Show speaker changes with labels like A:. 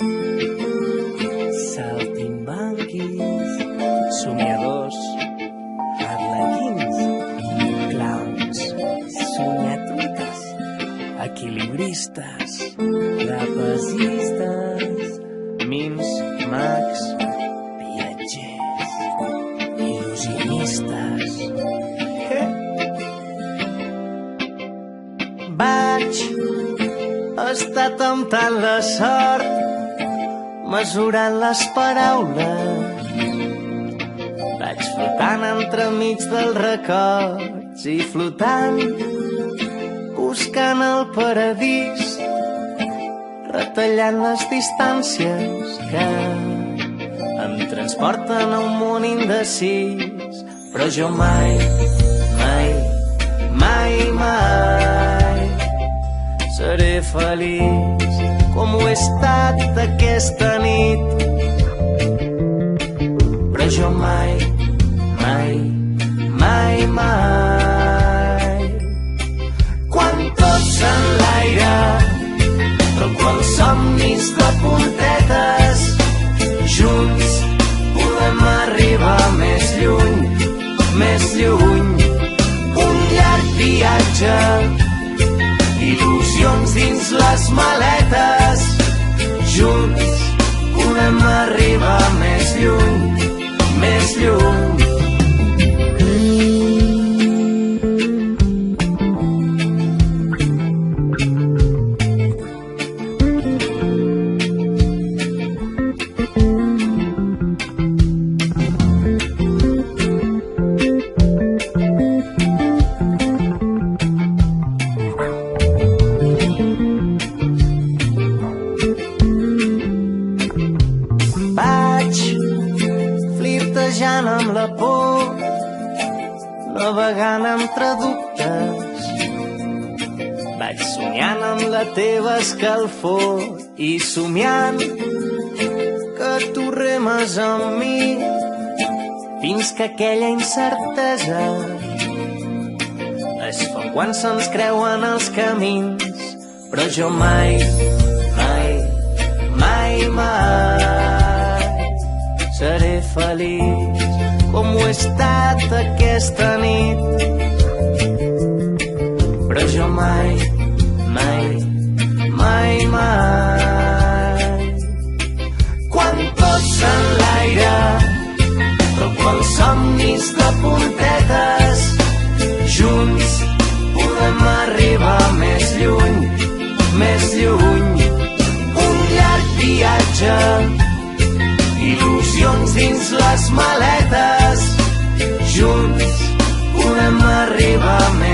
A: Saltimbanquis, somiadors, arlequins, clowns, somiatruites, equilibristes, trapezistes, mims, mags, viatgers, il·lusionistes. Vaig estar temptant la sort, mesurant les paraules. Vaig flotant entremig dels records i flotant, buscant el paradís, retallant les distàncies que em transporten a un món indecis. Però jo mai, mai, mai, mai seré feliç com ho he estat aquesta nit. Però jo mai, mai, mai, mai, quan tot s'enlaira, com els somnis de puntetes, junts podem arribar més lluny, més lluny. Un llarg viatge, il·lusions dins les maletes, junts podem arribar més lluny, més lluny. Flirtejant amb la por, navegant entre dubtes, vaig somiant amb la teva escalfor i somiant que tu remes amb mi fins que aquella incertesa es fa quan se'ns creuen els camins. Però jo mai, mai, mai, mai seré feliç com ho he estat aquesta nit. Però jo mai, mai, mai, mai, quan tot s'enlaira, com els somnis de puntetes, junts podem arribar més lluny, més lluny. Un llarg viatge, il·lusions dins les maletes, junts podem arribar més